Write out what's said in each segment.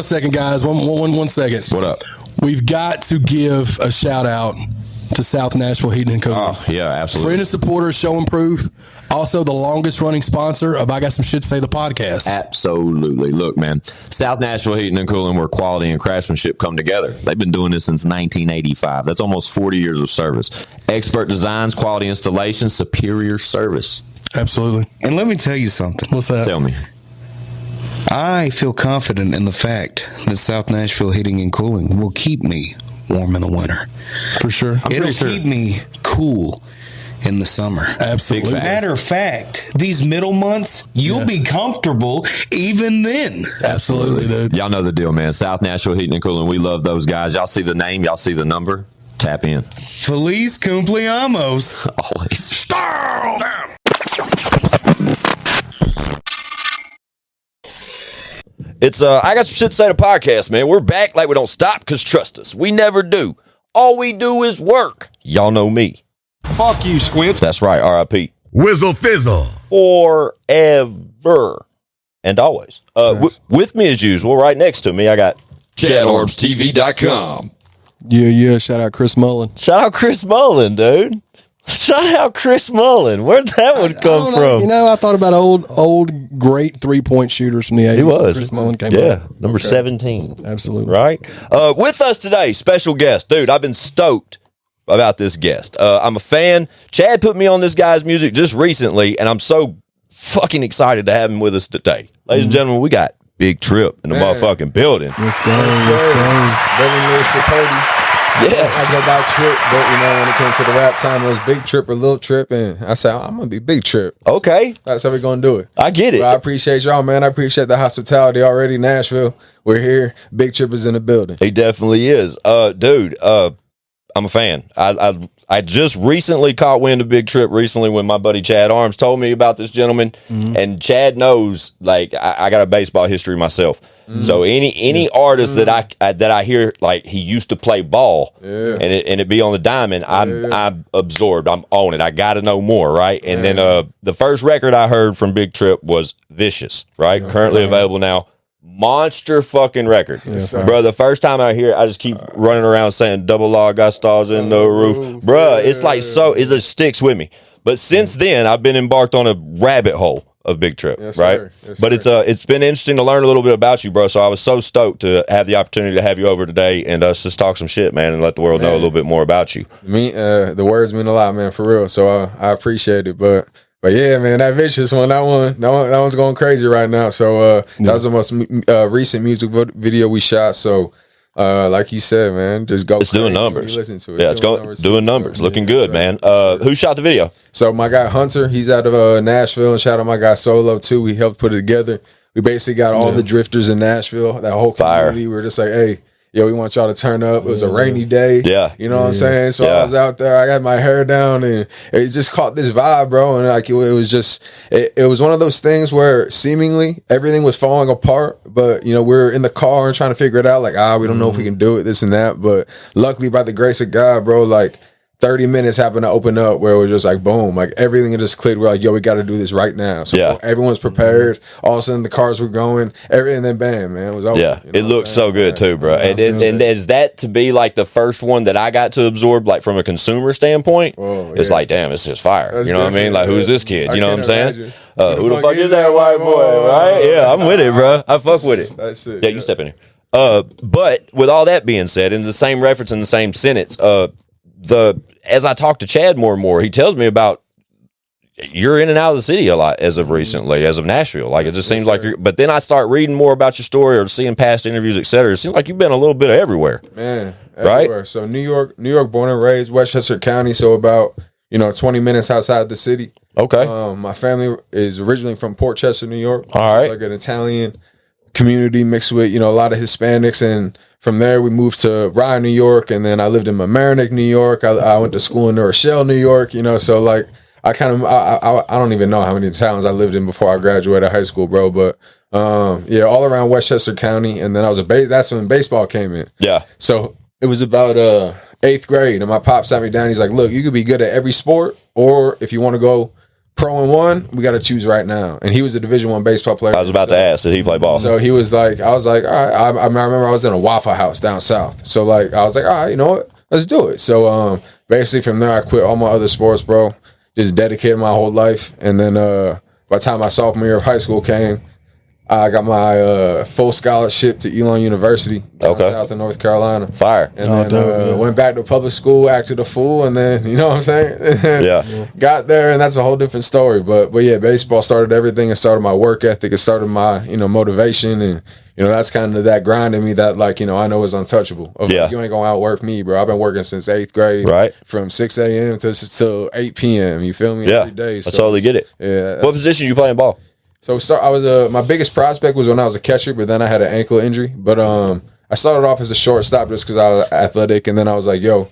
a second, guys. One second. What up? We've got to give a shout out to South Nashville Heating and Cooling. Oh, yeah, absolutely. Friend and supporter, show and proof. Also, the longest running sponsor of I Got Some Shit to Say, the podcast. Absolutely. Look, man, South Nashville Heating and Cooling, where quality and craftsmanship come together. They've been doing this since 1985. That's almost 40 years of service. Expert designs, quality installations, superior service. Absolutely. And let me tell you something. What's that? Tell me. I feel confident in the fact that South Nashville Heating and Cooling will keep me warm in the winter. For sure. It'll keep me cool in the summer. Absolutely. Matter of fact, these middle months, you'll be comfortable even then. Absolutely, dude. Y'all know the deal, man. South Nashville Heating and Cooling. We love those guys. Y'all see the name. Y'all see the number. Tap in. Feliz cumpleaños. Always. Damn. It's I Got Some Shit to Say, the podcast, man. We're back like we don't stop, because trust us, we never do. All we do is work. Y'all know me. Fuck you, Squints. That's right, R.I.P. Whizzle fizzle. Forever and always. With me as usual, right next to me, I got ChadArmesTV.com. Yeah. Shout out Chris Mullen. Shout out Chris Mullen, dude. Shout out Chris Mullen. Where'd that one come from? You know, I thought about old great 3-point shooters from the 80s. He was. Chris Mullen came up. Number 17. Absolutely. Right? With us today, special guest. Dude, I've been stoked about this guest. I'm a fan. Chad put me on this guy's music just recently, and I'm so fucking excited to have him with us today. Ladies and gentlemen, we got Big Trip in the motherfucking building. Let's go. Very nearest to Cody. Yes. I go by Trip, but when it came to the rap time, it was Big Trip or Lil Trip, and I said, I'm gonna be Big Trip. Okay. That's how we're gonna do it. I get it. But I appreciate y'all, man. I appreciate the hospitality already. Nashville, we're here. Big Trip is in the building. He definitely is. Dude, I'm a fan. I just recently caught wind of Big Trip when my buddy Chad Armes told me about this gentleman, and Chad knows, like, I got a baseball history myself. So any artist that I hear, like, he used to play ball and it be on the diamond, I'm absorbed. I'm on it. I got to know more, right? And then the first record I heard from Big Trip was Vicious, right? Currently available now. Monster fucking record. Bro, the first time I hear it, I just keep running around saying double law got stars in the roof. Bro, it's like, so it just sticks with me. But since then, I've been embarked on a rabbit hole of Big Trip, right? Yes, but it's been interesting to learn a little bit about you, bro. So I was so stoked to have the opportunity to have you over today and us just talk some shit, man, and let the world know a little bit more about you. The words mean a lot, man, for real. So I appreciate it, but yeah, man, that Vicious one, that one's going crazy right now. So that was the most recent music video we shot. So like you said, man, just go. It's doing numbers. Listen to it. Yeah, it's doing numbers. Looking good, man. Who shot the video? So my guy Hunter, he's out of Nashville, and shout out my guy Solo too. We helped put it together. We basically got all the drifters in Nashville, that whole community. We were just like, hey, yo, we want y'all to turn up. It was a rainy day. Yeah. You know what I'm saying? So I was out there, I got my hair down, and it just caught this vibe, bro. And like it was just it was one of those things where seemingly everything was falling apart, but you know, we're in the car and trying to figure it out, like, we don't know if we can do it, this and that. But luckily, by the grace of God, bro, like 30 minutes happened to open up where it was just like, boom, like everything had just clicked. We're like, yo, we got to do this right now. So everyone's prepared. All of a sudden the cars were going, everything, then bam, man, it was over. Yeah, you know it looks so good too, bro. And is that to be like the first one that I got to absorb, like from a consumer standpoint? It's like, damn, it's just fire. That's you know what I mean? Like, who's this kid? You know what I'm saying? Who the fuck is that white boy, right? Yeah, I'm with it, bro. I fuck with it. That's it. Yeah, you step in here. But with all that being said, in the same reference, in the same sentence, as I talk to Chad more and more, he tells me about you're in and out of the city a lot as of recently, as of Nashville. Like, it just seems like you're, but then I start reading more about your story or seeing past interviews, et cetera. It seems like you've been a little bit of everywhere. Man, everywhere. Right? So New York, born and raised, Westchester County. So about, 20 minutes outside the city. Okay. My family is originally from Port Chester, New York. All right. It's like an Italian community mixed with, a lot of Hispanics. And from there, we moved to Rye, New York. And then I lived in Mamaroneck, New York. I went to school in New Rochelle, New York. So like, I don't even know how many towns I lived in before I graduated high school, bro. But all around Westchester County. And then that's when baseball came in. Yeah. So it was about 8th grade, and my pop sat me down. He's like, look, you could be good at every sport, or if you want to go pro and one, we got to choose right now. And he was a Division I baseball player. I was about to ask, did he play ball? So he was like, I was like, all right. I remember I was in a Waffle House down south. So like, I was like, all right, you know what? Let's do it. So basically from there, I quit all my other sports, bro. Just dedicated my whole life. And then by the time my sophomore year of high school came, I got my full scholarship to Elon University down south in North Carolina. Fire. And then went back to public school, acted a fool, and then, you know what I'm saying? Yeah. Got there, and that's a whole different story. But yeah, baseball started everything. It started my work ethic. It started my, motivation. And, that's kind of that grind in me that, like, I know is untouchable. Like, you ain't going to outwork me, bro. I've been working since 8th grade. Right. From 6 a.m. to 8 p.m. You feel me? Yeah. Every day. I totally get it. Yeah. What position you playing ball? So I was my biggest prospect was when I was a catcher, but then I had an ankle injury. But I started off as a shortstop just because I was athletic, and then I was like, yo,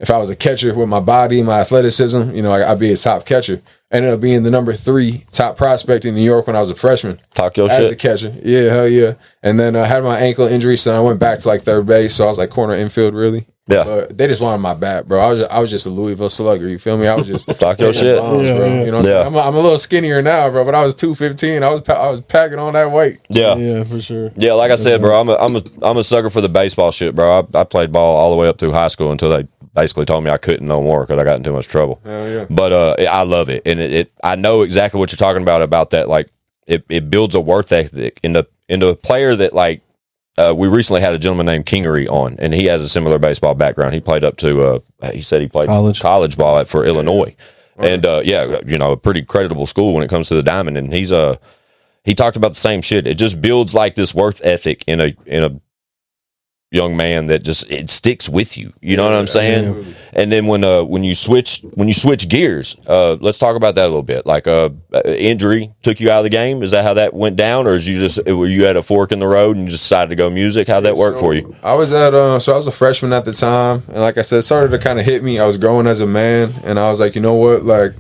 if I was a catcher with my body, my athleticism, I'd be a top catcher. I ended up being the number 3 top prospect in New York when I was a freshman. Talk your as shit. A catcher. Yeah, hell yeah. And then I had my ankle injury, so I went back to like third base. So I was like corner infield, really. Yeah. But they just wanted my bat, bro. I was just a Louisville slugger. You feel me? I was just Talk your shit. bombs, bro. You know what I'm saying? I'm a little skinnier now, bro. But I was 215. I was packing on that weight. Yeah. Yeah, for sure. Yeah, like I said, bro, I'm a sucker for the baseball shit, bro. I played ball all the way up through high school until they basically told me I couldn't no more because I got in too much trouble. Hell yeah. But I love it, and I know exactly what you're talking about that. Like it builds a work ethic in the player that like. We recently had a gentleman named Kingery on, and he has a similar baseball background. He played up to, he said he played college ball for Illinois. And, a pretty creditable school when it comes to the diamond. And he talked about the same shit. It just builds like this work ethic in a young man that just, it sticks with you. You know what I'm saying? Yeah. And then when you switch gears, let's talk about that a little bit. Like injury took you out of the game. Is that how that went down, or were you at a fork in the road and you just decided to go music? How'd that work for you? I was I was a freshman at the time, and like I said, it started to kind of hit me. I was growing as a man, and I was like, you know what, like.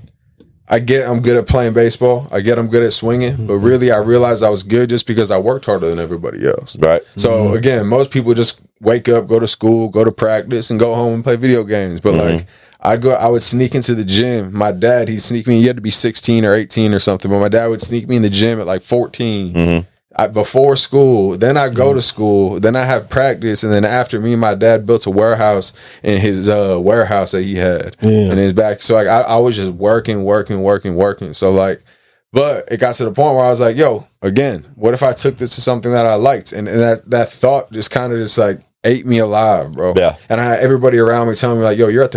I'm good at playing baseball. I'm good at swinging, but really I realized I was good just because I worked harder than everybody else. Right. So again, most people just wake up, go to school, go to practice, and go home and play video games. But like I would sneak into the gym. My dad, he'd sneak me. He had to be 16 or 18 or something, but my dad would sneak me in the gym at like 14. Before school, then I go to school, then I have practice, and then after, me and my dad built a warehouse in his warehouse that he had in his back. So like I was just working. So like, but it got to the point where I was like, yo, again, what if I took this to something that I liked? And that thought just kind of just like ate me alive, bro. Yeah. And I had everybody around me telling me like, yo, you're at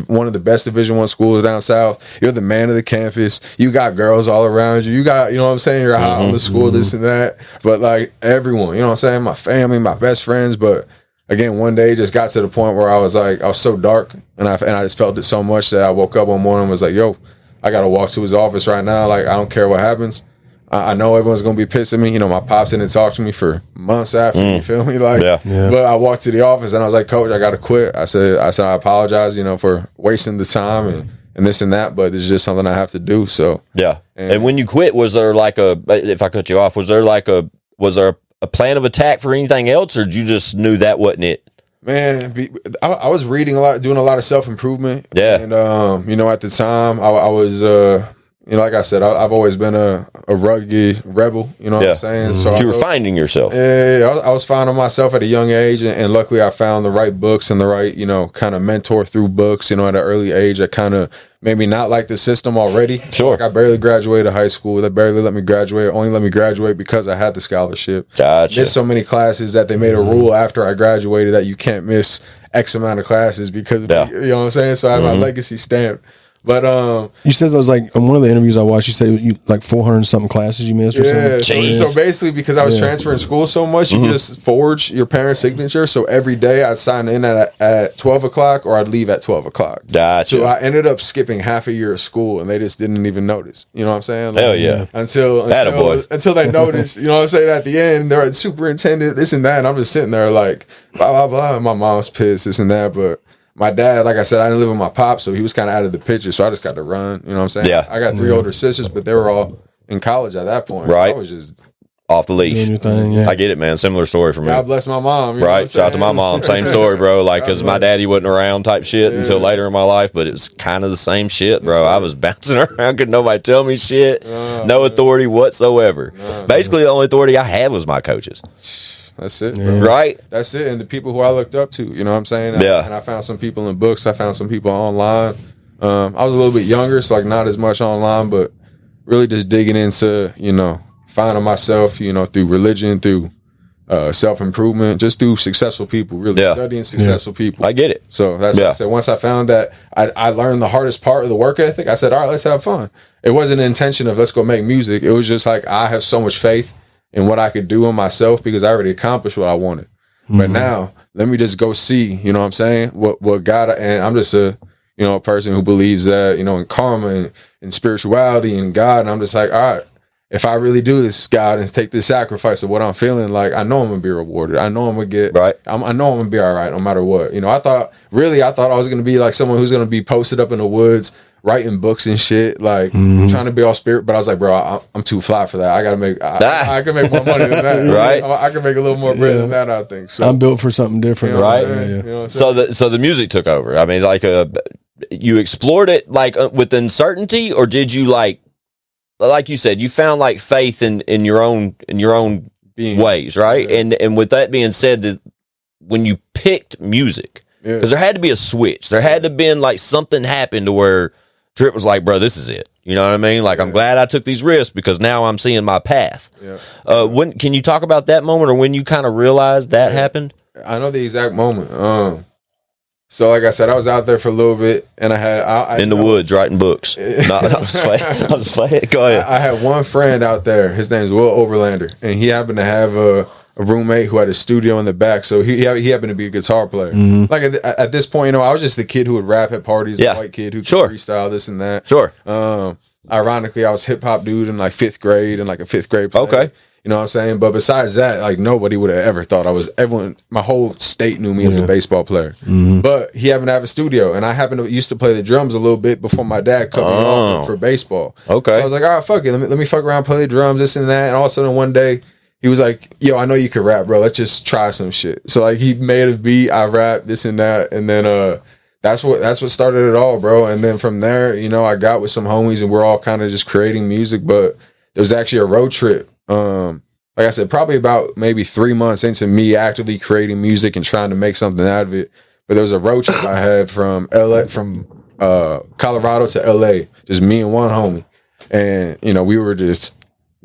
one of the best Division I schools down south. You're the man of the campus. You got girls all around you. You got, you know what I'm saying? You're hot on the school, this and that. But like everyone, you know what I'm saying? My family, my best friends. But again, one day it just got to the point where I was so dark, and I just felt it so much that I woke up one morning and was like, yo, I got to walk to his office right now. Like, I don't care what happens. I know everyone's gonna be pissed at me. You know, my pops didn't talk to me for months after. You feel me? Like, but I walked to the office and I was like, Coach, I gotta quit. I said I apologize, for wasting the time and this and that, but this is just something I have to do. So yeah. And when you quit, was there like if I cut you off, was there a plan of attack for anything else, or you just knew that wasn't it? Man, I was reading a lot, doing a lot of self-improvement. Yeah. And at the time I was like I said, I've always been a rugged rebel, you know what I'm saying? So you were finding yourself. Yeah, I was finding myself at a young age, and luckily I found the right books and the right, kind of mentor through books, at an early age that kind of made me not like the system already. Sure. Like I barely graduated high school. They barely let me graduate. Only let me graduate because I had the scholarship. Gotcha. Missed so many classes that they made a rule after I graduated that you can't miss X amount of classes because, you know what I'm saying? So I have my legacy stamped. But you said there was like in one of the interviews I watched, you said you like 400 something classes you missed or something. So basically, because I was transferring school so much, you just forge your parents' signature. So every day I'd sign in at 12 o'clock or I'd leave at 12 o'clock. Gotcha. So I ended up skipping half a year of school, and they just didn't even notice. You know what I'm saying? Like, hell yeah. Until they noticed. You know what I'm saying? At the end, they're like, superintendent, this and that, and I'm just sitting there like blah blah blah. And my mom's pissed, this and that, but. My dad, like I said, I didn't live with my pop, so he was kind of out of the picture, so I just got to run. You know what I'm saying? Yeah. I got 3 older sisters, but they were all in college at that point. Right. So I was just off the leash. Doing your thing, yeah. I get it, man. Similar story for me. God bless my mom. You know what I'm Right. Shout out to my saying? mom. Same story, bro. Like, because my daddy wasn't around type shit until later in my life, but it was kind of the same shit, bro. I was bouncing around. Could nobody tell me shit. No authority whatsoever. Basically, the only authority I had was my coaches. That's it, bro. Right? That's it. And the people who I looked up to, you know what I'm saying? Yeah. And I found some people in books. I found some people online. I was a little bit younger, so like not as much online, but really just digging into, you know, finding myself, you know, through religion, through self-improvement, just through successful people, really studying successful people. I get it. So that's what I said. Once I found that, I learned the hardest part of the work ethic. I said, all right, let's have fun. It wasn't an intention of let's go make music. It was just like, I have so much faith in what I could do in myself because I already accomplished what I wanted. But now let me just go see, you know what I'm saying? What God, and I'm just a person who believes that, you know, in karma and spirituality and God. And I'm just like, all right, if I really do this, God, and take this sacrifice of what I'm feeling, like, I know I'm gonna be rewarded. I know I'm gonna get right. I know I'm gonna be all right no matter what. You know, I thought I was gonna be like someone who's gonna be posted up in the woods writing books and shit, like trying to be all spirit. But I was like, bro, I'm too fly for that. I gotta make I can make more money than that. Right. I can make a little more bread than that, I think. So I'm built for something different. You know right. You know what I'm So the music took over. I mean, like you explored it like with uncertainty, or did you like you said, you found like faith in your own ways, right? Yeah. And with that being said, that when you picked music, because there had to be a switch, there had to have been like something happened to where Trip was like, bro, this is it. You know what I mean? Like, I'm glad I took these risks because now I'm seeing my path. Yeah. When can you talk about that moment, or when you kind of realized that happened? I know the exact moment. So like I said, I was out there for a little bit, and I in the woods writing books. No, I was playing. Go ahead. I had one friend out there. His name's Will Oberlander, and he happened to have a roommate who had a studio in the back. So he happened to be a guitar player. Like at this point, you know, I was just the kid who would rap at parties, the white kid who could freestyle this and that. Sure. Ironically, I was hip hop dude in like 5th grade and like a 5th grade player. Okay. You know what I'm saying? But besides that, like, nobody would have ever thought my whole state knew me as a baseball player. But he happened to have a studio, and I used to play the drums a little bit before my dad cut me off for baseball. Okay. So I was like, all right, fuck it. Let me fuck around, play the drums, this and that. And all of a sudden one day, he was like, yo, I know you can rap, bro. Let's just try some shit. So like he made a beat, I rap, this and that. And then that's what started it all, bro. And then from there, you know, I got with some homies, and we're all kind of just creating music. But there was actually a road trip. Like I said, probably about maybe 3 months into me actively creating music and trying to make something out of it. But there was a road trip I had from Colorado to LA, just me and one homie. And, you know, we were just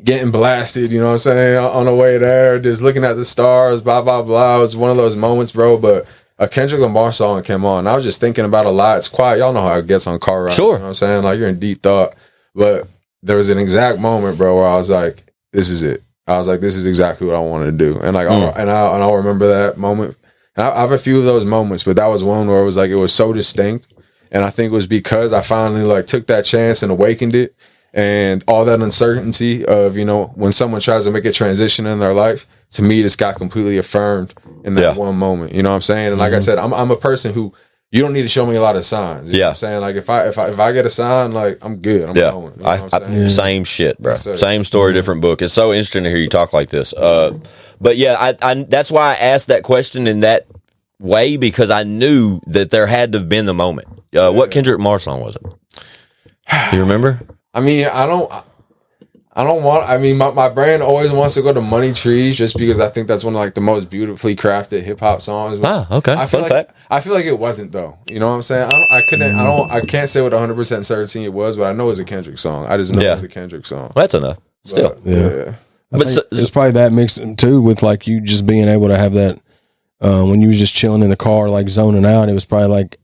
getting blasted, you know what I'm saying, on the way there, just looking at the stars, blah, blah, blah. It was one of those moments, bro. But a Kendrick Lamar song came on. I was just thinking about a lot. It's quiet. Y'all know how it gets on car rides. Sure. You know what I'm saying? Like, you're in deep thought. But there was an exact moment, bro, where I was like, this is it. I was like, this is exactly what I wanted to do. And like, I'll remember that moment. And I have a few of those moments, but that was one where it was like, it was so distinct. And I think it was because I finally like took that chance and awakened it. And all that uncertainty of, you know, when someone tries to make a transition in their life, to me, this got completely affirmed in that one moment. You know what I'm saying? And like I said, I'm a person who, you don't need to show me a lot of signs. You know what I'm saying? Like if I get a sign, like I'm good. I'm going. You know what I'm saying? Same shit, bro. Same story, different book. It's so interesting to hear you talk like this. But yeah, I that's why I asked that question in that way, because I knew that there had to have been the moment. What Kendrick Lamar song was it? Do you remember? I mean, I don't want. I mean, my brain always wants to go to Money Trees, just because I think that's one of like the most beautifully crafted hip hop songs. Okay. I feel like it wasn't though. You know what I'm saying? I can't say with 100% certainty it was, but I know it's a Kendrick song. I just know it's a Kendrick song. Well, that's enough. Still, But it's probably that mixed too with like you just being able to have that when you was just chilling in the car, like zoning out. It was probably like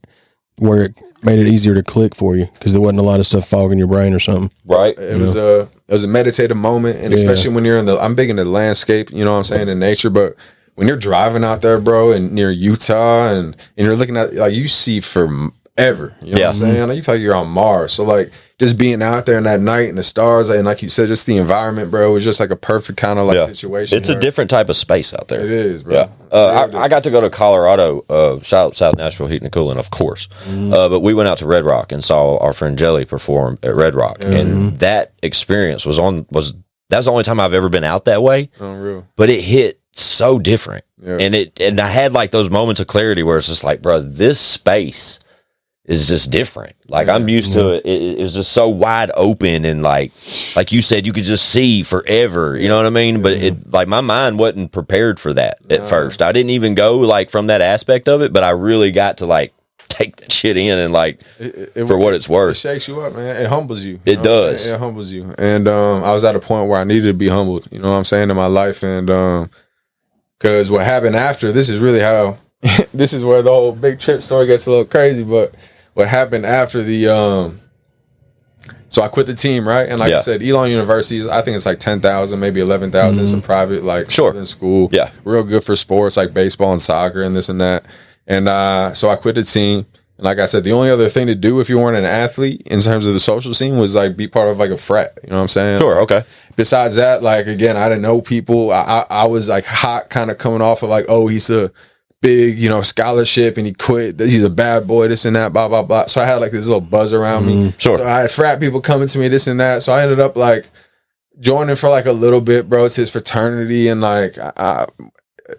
where it made it easier to click for you because there wasn't a lot of stuff fogging your brain or something. Right. It was a meditative moment, and especially when you're I'm big into the landscape, you know what I'm saying, in nature, but when you're driving out there, bro, and near Utah and you're looking at, like, you see forever, you know what I'm saying? Like, you feel like you're on Mars. So like just being out there in that night and the stars, and like you said, just the environment, bro, it was just like a perfect kind of like situation. It's a different type of space out there. It is, bro. Yeah. I got to go to Colorado, shout out South Nashville Heating and Cooling, of course. But we went out to Red Rock and saw our friend Jelly perform at Red Rock. And that experience was That was the only time I've ever been out that way. Unreal. But it hit so different. Yeah. And I had like those moments of clarity where it's just like, bro, this space is just different. Like I'm used to it. It was just so wide open and like you said, you could just see forever. You know what I mean? But it like my mind wasn't prepared for that at first. I didn't even go like from that aspect of it, but I really got to like take that shit in and like for what it's worth. It shakes you up, man. It humbles you. It does. It humbles you. And I was at a point where I needed to be humbled. You know what I'm saying, in my life, and because what happened after this is really how this is where the whole big trip story gets a little crazy. But what happened after the so I quit the team, right? And like I said, Elon University, I think it's like 10,000, maybe 11,000. It's a private, like, in school. Yeah. Real good for sports like baseball and soccer and this and that. And so I quit the team. And like I said, the only other thing to do if you weren't an athlete in terms of the social scene was like be part of like a frat. You know what I'm saying? Sure, okay. Besides that, like, again, I didn't know people. I was like hot, kind of coming off of like, oh, he's a big, you know, scholarship and he quit. He's a bad boy, this and that, blah, blah, blah. So I had like this little buzz around me. Sure. So I had frat people coming to me, this and that. So I ended up like joining for like a little bit, bro. It's his fraternity and like,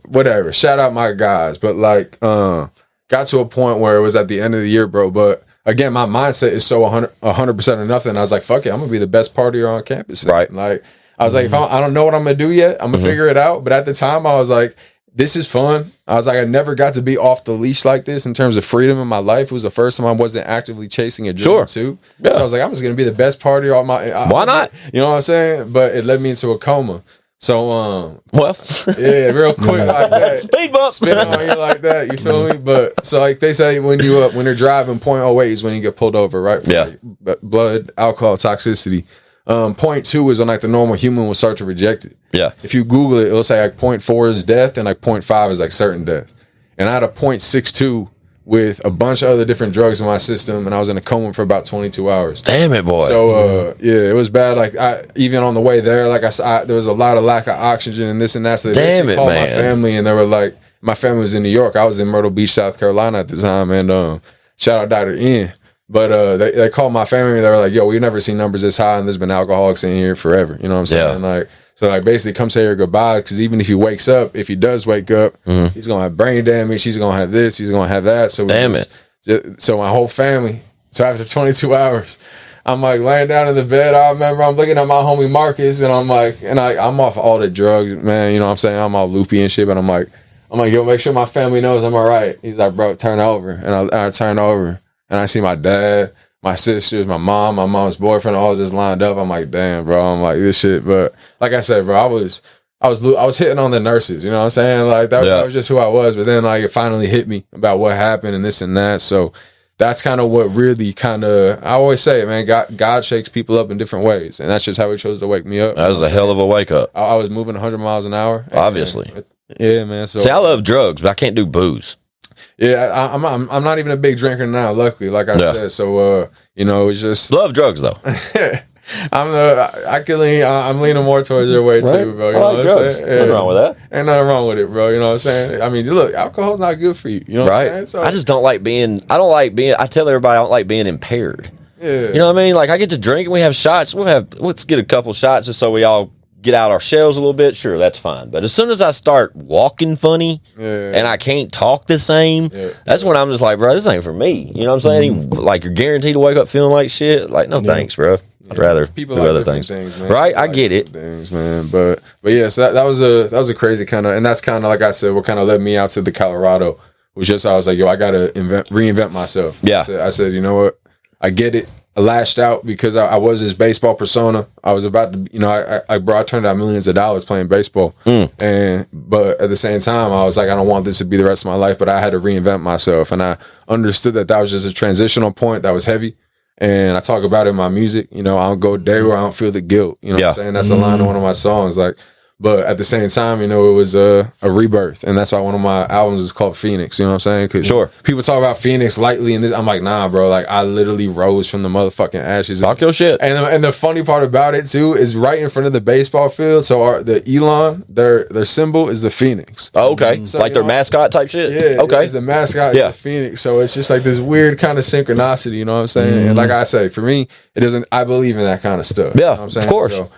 whatever. Shout out my guys. But like, got to a point where it was at the end of the year, bro. But again, my mindset is so 100% or nothing. I was like, fuck it, I'm gonna be the best partier on campus. Right. Like, I was like, if I don't know what I'm gonna do yet, I'm gonna figure it out. But at the time, I was like, this is fun. I was like, I never got to be off the leash like this in terms of freedom in my life. It was the first time I wasn't actively chasing a dream too. Yeah. So I was like, I'm just gonna be the best partier on my. Why not? You know what I'm saying? But it led me into a coma. So well, yeah, real quick like that. Speed bump. Spin on you like that. You feel me? But so like they say when you're driving, 0.08 is when you get pulled over, right? For like blood, alcohol, toxicity. 0.2 is when like the normal human will start to reject it. Yeah. If you Google it, it'll say like 0.4 is death and like 0.5 is like certain death. And I had a 0.62 with a bunch of other different drugs in my system, and I was in a coma for about 22 hours. Damn it, boy. So yeah, it was bad. Like even on the way there, like there was a lot of lack of oxygen and this and that. So they called my family, and they were like, my family was in New York. I was in Myrtle Beach, South Carolina at the time, and shout out Dr. N. But they called my family, and they were like, yo, we've never seen numbers this high, and there's been alcoholics in here forever. You know what I'm saying? Like, so like basically come say your goodbyes, because even if he wakes up, if he does wake up, he's gonna have brain damage, she's gonna have this, he's gonna have that. So so my whole family. So after 22 hours, I'm like laying down in the bed. I remember I'm looking at my homie Marcus, and I'm like, I'm off all the drugs, man. You know what I'm saying? I'm all loopy and shit, but I'm like, yo, make sure my family knows I'm all right. He's like, bro, turn over, and I turn over, and I see my dad, my sisters, my mom, my mom's boyfriend, all just lined up. I'm like, damn, bro. I'm like, this shit. But like I said, bro, I was hitting on the nurses. You know what I'm saying? Like that was just who I was. But then like it finally hit me about what happened and this and that. So that's kind of what really I always say it, man. God shakes people up in different ways, and that's just how He chose to wake me up. That was a hell of a wake up. I was moving 100 miles an hour. Obviously. Yeah, man. So see, I love drugs, but I can't do booze. Yeah, I'm not even a big drinker now, luckily, like I said. So you know, it's just love drugs though. I'm leaning more towards your way too, bro. You know what I'm saying? Nothing wrong with that. Ain't nothing wrong with it, bro. You know what I'm saying? I mean, look, alcohol's not good for you. You know what I'm saying? So, I just don't like being. I tell everybody I don't like being impaired. Yeah. You know what I mean? Like I get to drink and we have shots. Let's get a couple shots just so we all get out our shells a little bit. Sure, that's fine. But as soon as I start walking funny and I can't talk the same, that's when I'm just like, bro, this ain't for me. You know what I'm saying? Like you're guaranteed to wake up feeling like shit. Like, no thanks, bro. I'd rather people do like other things, man. Right? People I get it. Things, man. But yeah, so that was a crazy kind of, and that's kind of like I said, what kind of led me out to the Colorado was just I was like, yo, I gotta reinvent myself. Yeah. I said, you know what? I get it. I lashed out because I was this baseball persona. I was about to, you know, I turned out millions of dollars playing baseball. But at the same time, I was like, I don't want this to be the rest of my life, but I had to reinvent myself. And I understood that was just a transitional point that was heavy. And I talk about it in my music. You know, I don't go a day where I don't feel the guilt. You know what I'm saying? That's a line in one of my songs. Like, but at the same time, you know, it was a rebirth. And that's why one of my albums is called Phoenix. You know what I'm saying? Because people talk about Phoenix lightly, and this, I'm like, nah, bro. Like, I literally rose from the motherfucking ashes. Talk your shit. And the funny part about it, too, is right in front of the baseball field. So the Elon, their symbol is the Phoenix. Oh, okay. So, like their mascot type shit? Yeah. Okay. It's the mascot is the Phoenix. So it's just like this weird kind of synchronicity, you know what I'm saying? And like I say, for me, it doesn't, I believe in that kind of stuff. Yeah, you know what I'm saying? of course. So,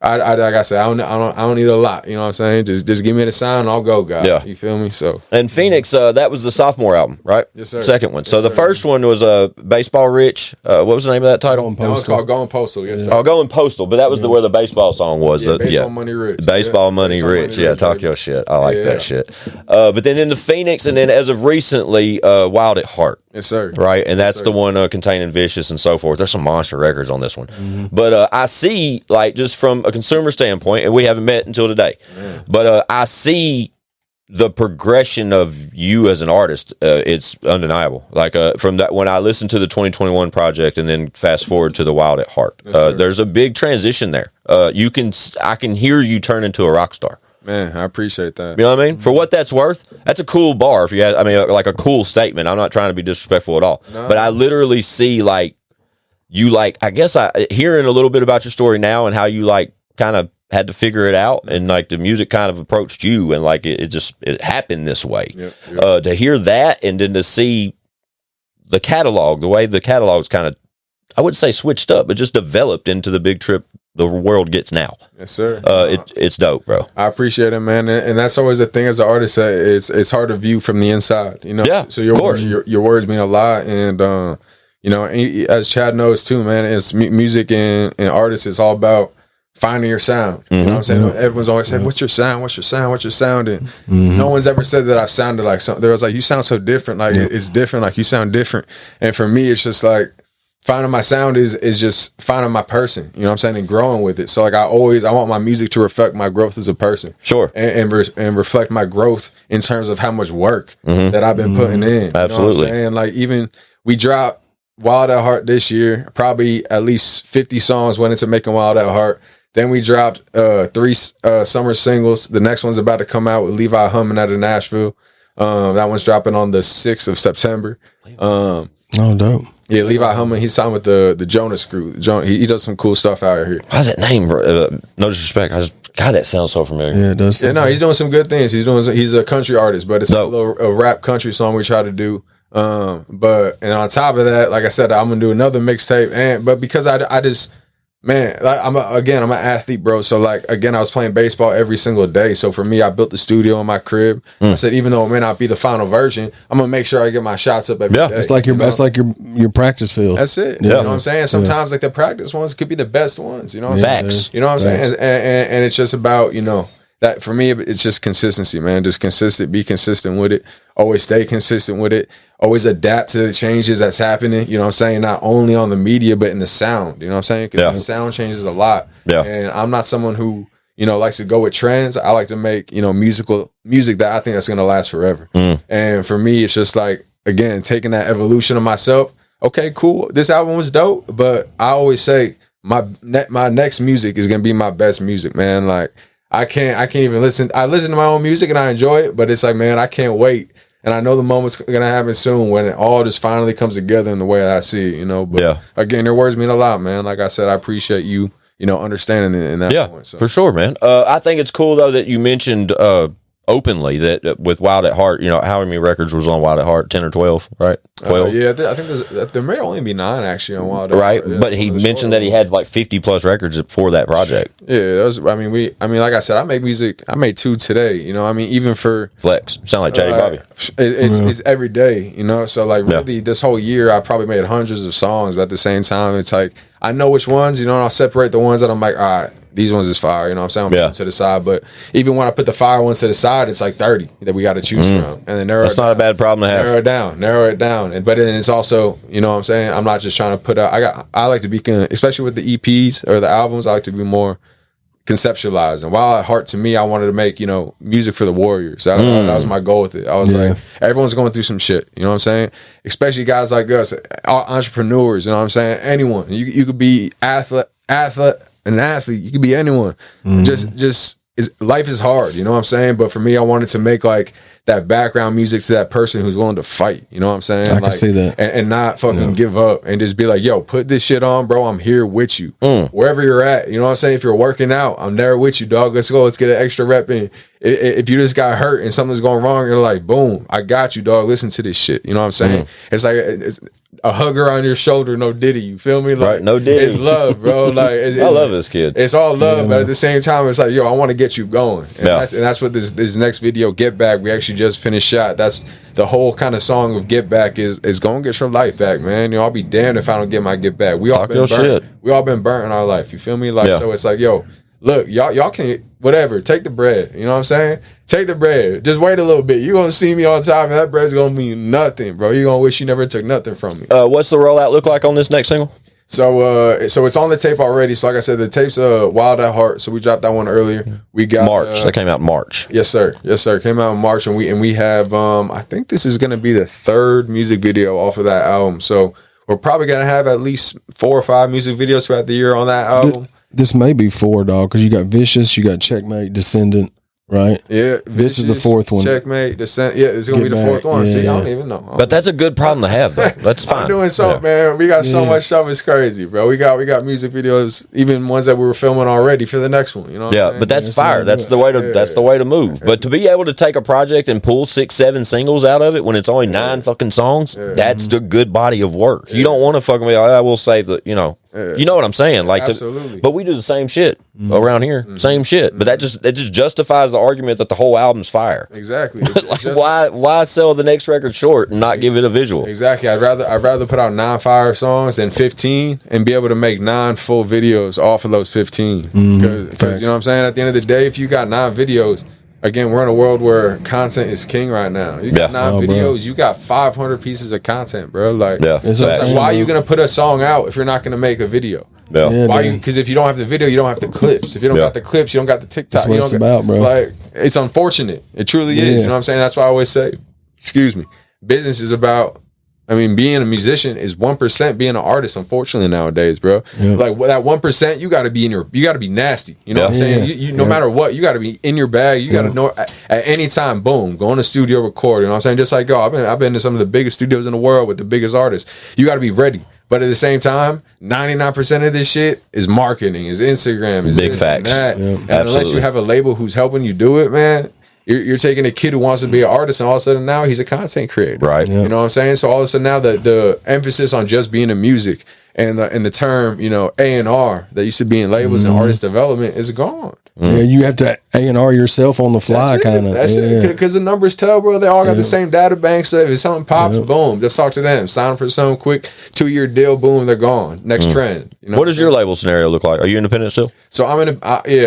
like I said, I don't need a lot. You know what I'm saying? Just give me the sound, I'll go, guys. Yeah. You feel me? So and Phoenix, that was the sophomore album, right? Yes, sir. Second one. So Yes, the sir. first one was Baseball Rich. What was the name of that title? that was called Going Postal. Yes, sir. Oh, Going Postal, but that was where the baseball song was. Yeah, Baseball Money Rich. Baseball Money Rich. Money Yeah, Rich, talk baby. your shit. I like that shit. But then in the Phoenix, and then as of recently, Wild at Heart. Yes, sir. Right, and that's sir. the one containing Vicious and so forth. There's some monster records on this one, but I see, like, just from a consumer standpoint, and we haven't met until today, but I see the progression of you as an artist. It's undeniable. Like from that, when I listened to the 2021 project, and then fast forward to the Wild at Heart, there's a big transition there. I can hear you turn into a rock star. Man, I appreciate that. You know what I mean? For what that's worth, that's a cool bar. If you had, I mean, like a cool statement. I'm not trying to be disrespectful at all, but I literally see like you, like, I guess hearing a little bit about your story now and how you like kind of had to figure it out, and like the music kind of approached you, and like it happened this way. Yep. To hear that, and then to see the catalog, the way the catalog's kind of, I wouldn't say switched up, but just developed into the Big Trip the world gets now. Yes, sir. It's dope, bro. I appreciate it, man, and that's always the thing as an artist. It's hard to view from the inside, you know. Yeah, so your words mean a lot, and you know, as Chad knows too, man. It's music and artists. It's all about finding your sound. You know what I'm saying? Everyone's always saying, "What's your sound? What's your sound? What's your sound?" And no one's ever said that I've sounded like something. There was like, "You sound so different. Like it's different. Like you sound different." And for me, it's just like, finding my sound is just finding my person, you know what I'm saying, and growing with it. So like I want my music to reflect my growth as a person, sure, and reflect my growth in terms of how much work that I've been putting in. Absolutely, you know what I'm saying? Like even we dropped Wild at Heart this year, probably at least 50 songs went into making Wild at Heart. Then we dropped 3 summer singles. The next one's about to come out with Levi Humming out of Nashville. That one's dropping on the 6th of September. Oh, dope. Yeah, Levi Humming, he's signed with the Jonas Crew. He does some cool stuff out here. How's that name, bro? No disrespect. God, that sounds so familiar. Yeah, it does. Yeah, no, he's doing some good things. He's a country artist, but it's a rap country song we try to do. But on top of that, like I said, I'm gonna do another mixtape. But because I just, man, like I'm an athlete, bro. So like again, I was playing baseball every single day. So for me, I built the studio in my crib. I said, even though it may not be the final version, I'm gonna make sure I get my shots up every day. It's like that's like your practice field. That's it. Yeah. You know what I'm saying? Sometimes like the practice ones could be the best ones. You know what I'm saying? Facts. You know what I'm saying? And it's just about, you know, that for me, it's just consistency, man. Just be consistent with it. Always stay consistent with it. Always adapt to the changes that's happening. You know what I'm saying? Not only on the media, but in the sound. You know what I'm saying? Because the sound changes a lot. Yeah. And I'm not someone who, you know, likes to go with trends. I like to make, you know, music that I think that's going to last forever. And for me, it's just like, again, taking that evolution of myself. Okay, cool. This album was dope, but I always say my next music is going to be my best music, man. Like, I can't even listen. I listen to my own music and I enjoy it, but it's like, man, I can't wait. And I know the moment's going to happen soon when it all just finally comes together in the way that I see it, you know. But again, their words mean a lot, man. Like I said, I appreciate you, you know, understanding it in that point. So. For sure, man. I think it's cool, though, that you mentioned openly that with Wild at Heart, you know, how many records was on Wild at Heart? 10 or 12, right? 12? Yeah, I think there may only be 9 actually on Wild at Right, Heart. Yeah, but he mentioned that he had like 50 plus records for that project. Yeah, that was, I mean, like I said, I make music. I made 2 today, you know. I mean, even for Flex, sound like Chatty Bobby. It's every day, you know. So like really, this whole year, I probably made hundreds of songs, but at the same time, it's like I know which ones, you know, and I'll separate the ones that I'm like, all right, these ones is fire, you know what I'm saying? I'm putting them to the side. But even when I put the fire ones to the side, it's like 30 that we got to choose from. And then that's not a bad problem to have. Narrow it down. But then it's also, you know what I'm saying? I'm not just trying to put out, I like to be, especially with the EPs or the albums, I like to be more conceptualized. And Wild at Heart, to me, I wanted to make, you know, music for the warriors. That was my goal with it. I was like, everyone's going through some shit, you know what I'm saying? Especially guys like us, entrepreneurs, you know what I'm saying? Anyone. You could be an athlete, you could be anyone. Life is hard, you know what I'm saying? But for me, I wanted to make like that background music to that person who's willing to fight, you know what I'm saying? I can see that. And not fucking give up and just be like, yo, put this shit on, bro. I'm here with you. Wherever you're at, you know what I'm saying? If you're working out, I'm there with you, dog. Let's go. Let's get an extra rep in. If you just got hurt and something's going wrong, you're like, boom, I got you, dog. Listen to this shit. You know what I'm saying? It's like, a hugger on your shoulder, no Diddy. You feel me? Like, right, no Diddy. It's love, bro. Like, I love this kid. It's all love, but at the same time, it's like, yo, I want to get you going. And, Yeah. that's what this next video, Get Back, we actually just finished shot. That's the whole kind of song of Get Back is gonna get your life back, man. You know, I'll be damned if I don't get my get back. We all Talk been your burnt. shit. We all been burnt in our life. You feel me? Like, Yeah. so it's like, yo, look, y'all can whatever. Take the bread. You know what I'm saying? Take the bread. Just wait a little bit. You're gonna see me on time, and that bread's gonna mean nothing, bro. You're gonna wish you never took nothing from me. What's the rollout look like on this next single? So it's on the tape already. So like I said, the tape's Wild at Heart. So we dropped that one earlier. We got March. That came out in March. Yes, sir. Yes, sir. Came out in March, and we have I think this is gonna be the third music video off of that album. So we're probably gonna have at least 4 or 5 music videos throughout the year on that album. This may be 4, dog, because you got Vicious, you got Checkmate, Descendant, right? Yeah, This is the 4th one. Checkmate, Descent. Yeah, it's gonna Get be the 4th back. one. See, I Yeah. don't even know. But that's a good problem to have, though. That's fine. I'm doing something, man. We got so much stuff. It's crazy, bro. We got music videos, even ones that we were filming already for the next one. You know what I'm saying? But that's fire. That's the way to. That's the way to move. But to be able to take a project and pull 6, 7 singles out of it when it's only 9 fucking songs, that's the good body of work. You don't want to fucking be like, I will save the. You know what I'm saying? Like, absolutely. But we do the same shit around here. Same shit. But that just justifies the argument that the whole album's fire. Exactly. Like, why sell the next record short and not give it a visual? Exactly. I'd rather put out 9 fire songs than 15 and be able to make 9 full videos off of those 15. Because you know what I'm saying? At the end of the day, if you got 9 videos, again, we're in a world where content is king right now. You got 9 videos, you got 500 pieces of content, bro. Like, It's like, like, why are you gonna put a song out if you're not gonna make a video? Yeah. Why? Because if you don't have the video, you don't have the clips. If you don't got the clips, you don't got the TikTok. That's what you it's don't about, bro. Like, it's unfortunate. It truly is. You know what I'm saying? That's why I always say, excuse me, business is about. I mean, being a musician is 1%. Being an artist, unfortunately, nowadays, bro. Like that 1%, you got to be you got to be nasty. You know what I'm saying? You no matter what, you got to be in your bag. You got to know at any time. Boom, go in the studio, record. You know what I'm saying? Just like I've been to some of the biggest studios in the world with the biggest artists. You got to be ready. But at the same time, 99% of this shit is marketing, is Instagram, is Big this facts. and that. And unless Absolutely. you have a label who's helping you do it, man. You're taking a kid who wants to be an artist, and all of a sudden now he's a content creator. Right. You know what I'm saying? So all of a sudden now the emphasis on just being in music and the term, A&R that used to be in labels and artist development is gone. Yeah, you have to A&R yourself on the fly, kind of. That's it. Because the numbers tell, bro. They all got the same data bank. So if something pops, boom, let's talk to them. Sign for some quick 2-year deal. Boom, they're gone. Next trend. You know What does your label scenario look like? Are you independent still? So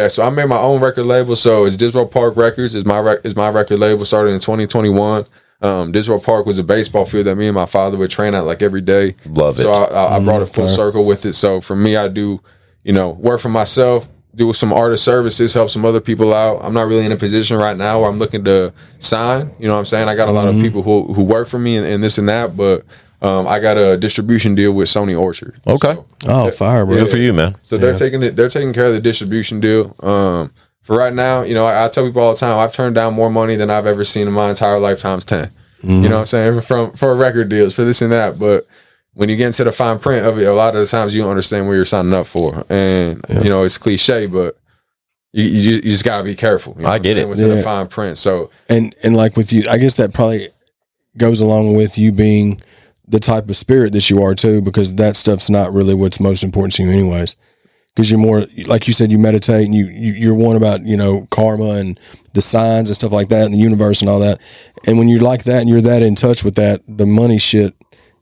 so I made my own record label. So it's Disrow Park Records is my record label. Started in 2021. Disrow Park was a baseball field that me and my father would train at like every day. Love it. So I brought a full circle with it. So for me, I do work for myself, do some artist services, help some other people out. I'm not really in a position right now where I'm looking to sign. You know what I'm saying? I got a lot of people who work for me and this and that, but I got a distribution deal with Sony Orchard. Okay. So, fire, bro. Good for you, man. so they're taking care of the distribution deal. For right now, I tell people all the time, I've turned down more money than I've ever seen in my entire lifetime's 10. You know what I'm saying? For record deals, for this and that. But when you get into the fine print of it, a lot of the times you don't understand what you're signing up for. And, it's cliche, but you just got to be careful. I get it. What's in the fine print. So, And like with you, I guess that probably goes along with you being the type of spirit that you are too, because that stuff's not really what's most important to you anyways. Because you're more, like you said, you meditate and you're one about, karma and the signs and stuff like that and the universe and all that. And when you're like that and you're that in touch with that, the money shit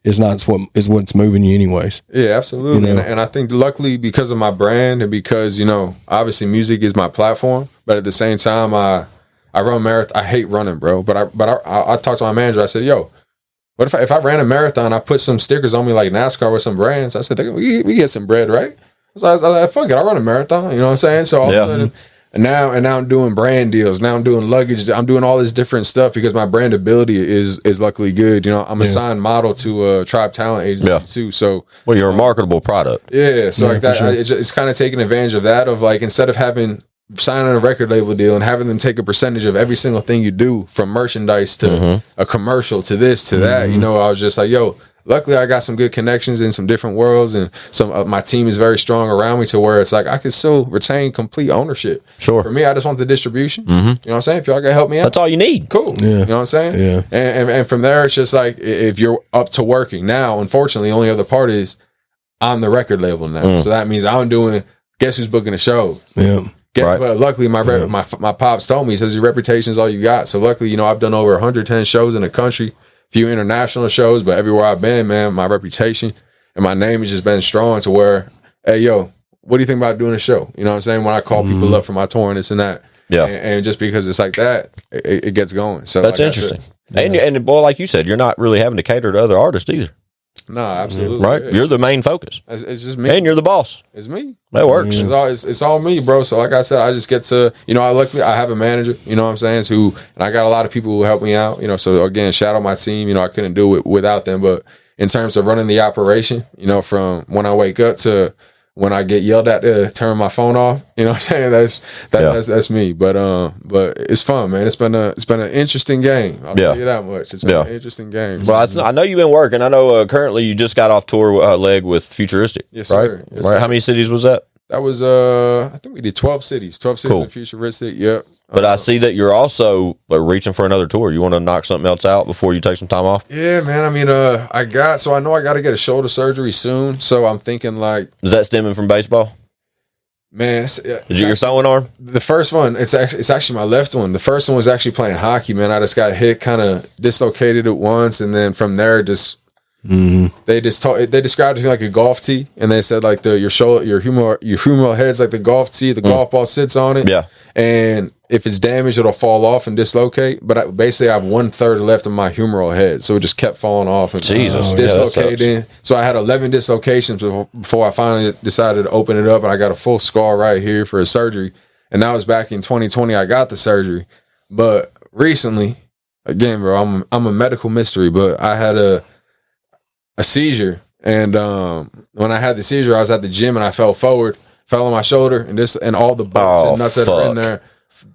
is not what's moving you anyways. Yeah, absolutely. And I think luckily because of my brand and because, obviously music is my platform, but at the same time, I run marathon. I hate running, bro. But I talked to my manager. I said, yo, what if I ran a marathon, I put some stickers on me like NASCAR with some brands. I said, we get some bread, right? So I was like, fuck it, I run a marathon. You know what I'm saying? So all of a sudden, and now I'm doing brand deals. Now I'm doing luggage. I'm doing all this different stuff because my brandability is luckily good. I'm a signed model to a Tribe Talent Agency too. So you're a marketable product. Yeah. So like that, sure. it's kind of taking advantage of that. Of like instead of signing a record label deal and having them take a percentage of every single thing you do, from merchandise to a commercial to this to that. I was just like, yo, luckily I got some good connections in some different worlds, and some my team is very strong around me to where it's like I can still retain complete ownership. Sure. For me, I just want the distribution. You know what I'm saying? If y'all can help me out, That's all you need. cool. Yeah. You know what I'm saying? Yeah. And from there, it's just like if you're up to working now. Unfortunately, the only other part is I'm the record label now, so that means I'm doing. Guess who's booking the show? Yeah. Right. But luckily, my pops told me, he says your reputation is all you got. So luckily, I've done over 110 shows in the country, few international shows, but everywhere I've been, man, my reputation and my name has just been strong to where, hey, yo, what do you think about doing a show? You know what I'm saying? When I call people up for my tour and this and that. Yeah. And just because it's like that, it gets going. So That's like interesting. And boy, like you said, you're not really having to cater to other artists either. No, absolutely. Right? Yeah, You're the main focus. It's just me. And you're the boss. It's me. That works. It's all me, bro. So like I said, I just get to, I have a manager, you know what I'm saying, and I got a lot of people who help me out, so again, shout out my team, I couldn't do it without them, but in terms of running the operation, from when I wake up to when I get yelled at to turn my phone off, you know what I'm saying, that's me, but it's fun, man. It's been an interesting game. I'll tell you that much. It's been an interesting game. Well, I know you've been working. I know currently you just got off tour leg with Futuristic. Yes, right? sir. Yes, right. sir. How many cities was that? That was I think we did 12 cities Cool. in Futuristic. Yep. But I see that you're also reaching for another tour. You want to knock something else out before you take some time off? Yeah, man. I mean, I know I got to get a shoulder surgery soon. So I'm thinking like, Is that stemming from baseball? man, Is it your throwing arm? the first one? It's actually my left one. The first one was actually playing hockey, man. I just got hit, kind of dislocated it once, and then from there, just they described it like a golf tee, and they said like your humeral head's like the golf tee, the golf ball sits on it, Yeah. and if it's damaged, it'll fall off and dislocate. But I have 1/3 left of my humeral head, so it just kept falling off and Jesus. dislocating. So I had 11 dislocations before I finally decided to open it up, and I got a full scar right here for a surgery. And that was back in 2020. I got the surgery, but recently, again, bro, I'm a medical mystery, but I had a seizure, and when I had the seizure, I was at the gym and I fell forward, fell on my shoulder, and all the bolts and nuts that are in there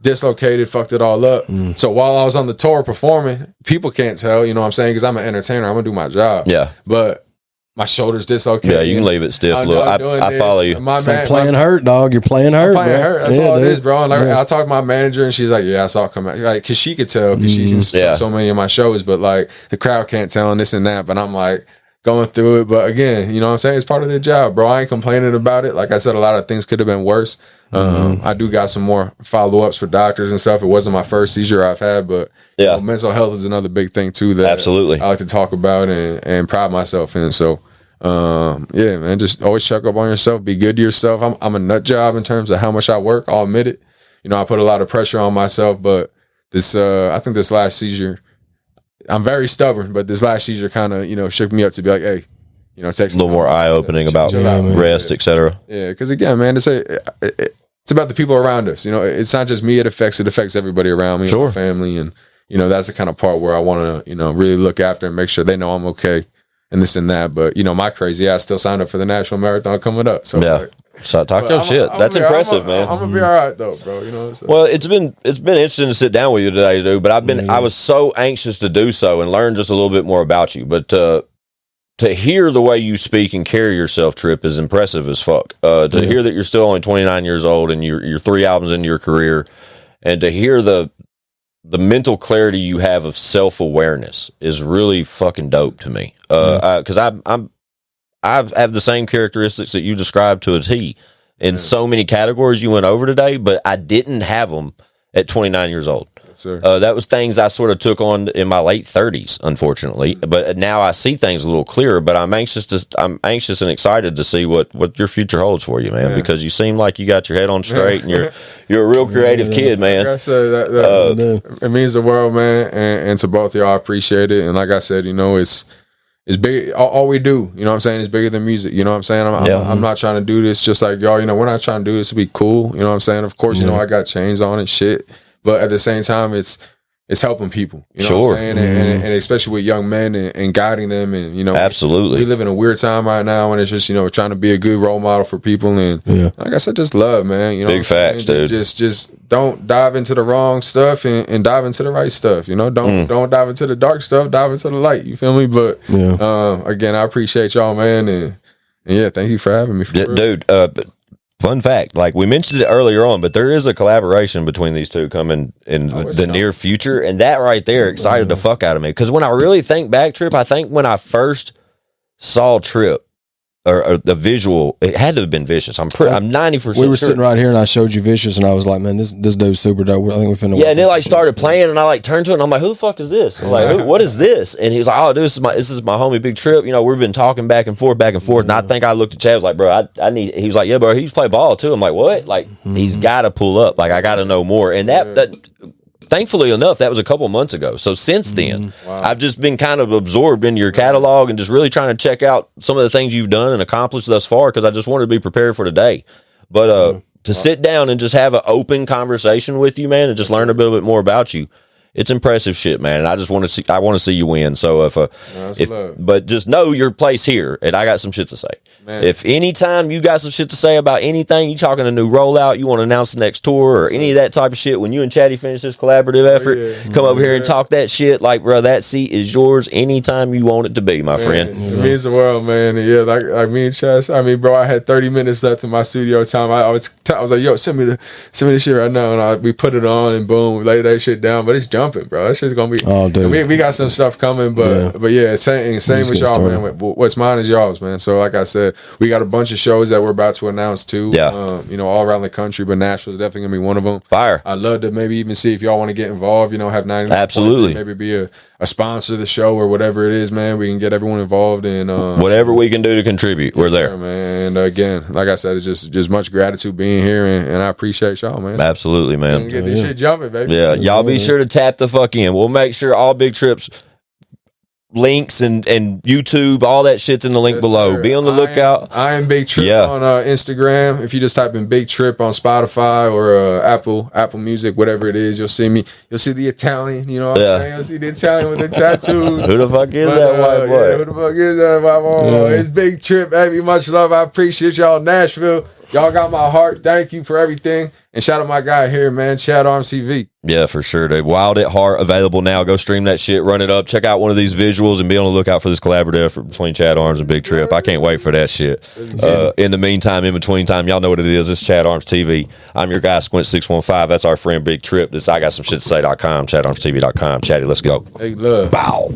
dislocated, fucked it all up. So while I was on the tour performing, people can't tell, you know what I'm saying, because I'm an entertainer, I'm gonna do my job. Yeah. But my shoulder's dislocated. Yeah, you can leave it stiff. Look, I follow you. Playing hurt, dog. You're playing hurt. I'm playing hurt. That's all it is, bro. And I talked to my manager, and she's like, "Yeah, I saw it come out." Like, cause she could tell, cause she's in so many of my shows, but like the crowd can't tell and this and that. But I'm like going through it. But again, you know what I'm saying? It's part of their job, bro. I ain't complaining about it. Like I said, a lot of things could have been worse. I do got some more follow-ups for doctors and stuff. It wasn't my first seizure I've had, but mental health is another big thing too that Absolutely. I like to talk about and pride myself in. So yeah, man, just always check up on yourself, be good to yourself. I'm a nut job in terms of how much I work. I'll admit it. I put a lot of pressure on myself, but I think this last seizure, I'm very stubborn, but this last seizure kind of, shook me up to be like, hey, take a little more eye-opening about rest, etc. Yeah, because again, man, it's about the people around us. It's not just me. It affects everybody around me, my family, and that's the kind of part where I want to, really look after and make sure they know I'm okay and this and that. But my crazy ass still signed up for the national marathon coming up. So yeah. So talk your shit. That's impressive, man. I'm gonna be all right though, bro. Well, it's been interesting to sit down with you today, dude. But I was so anxious to do so and learn just a little bit more about you. But to hear the way you speak and carry yourself, Trip, is impressive as fuck. To hear that you're still only 29 years old and you're 3 albums into your career, and to hear the mental clarity you have of self-awareness is really fucking dope to me. Because I have the same characteristics that you described to a T in so many categories you went over today, but I didn't have them at 29 years old. That was things I sort of took on in my late 30s, unfortunately. But now I see things a little clearer. But I'm anxious and excited to see what your future holds for you, man. Because you seem like you got your head on straight, and you're a real creative kid, man. Like I said, it means the world, man. And to both of y'all, I appreciate it. And like I said, it's big. All we do, you know what I'm saying, is bigger than music. You know what I'm saying? I'm not trying to do this just like y'all. We're not trying to do this to be cool. You know what I'm saying? Of course, I got chains on and shit. But at the same time, it's it's helping people. You know what I'm saying? And especially with young men and guiding them. And, you know, absolutely. We live in a weird time right now, and it's just, you know, trying to be a good role model for people. And like I said, just love, man. You know, big facts, dude. Just don't dive into the wrong stuff and dive into the right stuff. You know, don't dive into the dark stuff, dive into the light. You feel me? But again, I appreciate y'all, man. And yeah, thank you for having me. Dude, fun fact, like we mentioned it earlier on, but there is a collaboration between these two coming in the near future, and that right there excited the fuck out of me. Because when I really think back, Trip, I think when I first saw Trip, or the visual, it had to have been Vicious. I'm 90%. We were sitting right here, and I showed you Vicious, and I was like, "Man, this dude's super dope." I think we finna. Yeah, and then like started playing, and I like turned to it, and I'm like, "Who the fuck is this?" I'm like, "What is this?" And he was like, "Oh, dude, this is my homie Big Trip. You know, we've been talking back and forth, and I think I looked at Chad, I was like, "Bro, I need." He was like, "Yeah, bro, he used to play ball too." I'm like, "What?" Like, he's got to pull up. Like, I got to know more, and that. Thankfully enough, that was a couple months ago. So since then, I've just been kind of absorbed into your catalog and just really trying to check out some of the things you've done and accomplished thus far, because I just wanted to be prepared for today. But to sit down and just have an open conversation with you, man, and just learn a little bit more about you, it's impressive shit, man. And I just want to see, you win. So but just know your place here, and I got some shit to say. Man. If anytime you got some shit to say about anything, you talking a new rollout, you want to announce the next tour or any of that type of shit, when you and Chatty finish this collaborative effort, come over here and talk that shit. Like, bro, that seat is yours anytime you want it to be, my friend. It means the world, man. And yeah, like me and Chad. I mean, bro, I had 30 minutes left in my studio time. I was like, yo, send me the shit right now, and we put it on, and boom, we lay that shit down. But it's jumping, bro. That shit's gonna be. Oh, dude. We got some stuff coming, but yeah, same with y'all, man. What's mine is y'all's, man. So like I said, we got a bunch of shows that we're about to announce too. Yeah, you know, all around the country, but Nashville's definitely gonna be one of them. Fire. I'd love to maybe even see if y'all want to get involved. You know, have 90. Absolutely. Maybe be a sponsor of the show or whatever it is, man. We can get everyone involved in whatever we can do to contribute. We're there, man. And again, like I said, it's just much gratitude being here, and I appreciate y'all, man. Absolutely, man. Get this shit jumping, baby. Yeah, y'all be sure to tap the fuck in. We'll make sure all Big Trips links and YouTube, all that shit's in the link below. Sir. Be on the lookout. I am Big Trip on Instagram. If you just type in Big Trip on Spotify or Apple Music, whatever it is, you'll see me. You'll see the Italian, you know what I'm saying? You'll see the Italian with the tattoos. Who the fuck is that white boy? Yeah, who the fuck is that white boy? It's Big Trip, baby. Much love. I appreciate y'all, Nashville. Y'all got my heart. Thank you for everything. And shout out my guy here, man, Chad Armes TV. Yeah, for sure, dude. Wild at Heart available now. Go stream that shit, run it up, check out one of these visuals, and be on the lookout for this collaborative effort between Chad Armes and Big Trip. I can't wait for that shit. In the meantime, in between time, y'all know what it is. It's Chad Armes TV. I'm your guy, Squints615. That's our friend Big Trip. This I got some shit to say.com, ChadArmesTV.com. Chatty, let's go. Hey, love. Bow.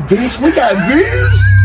Bitch, we got views.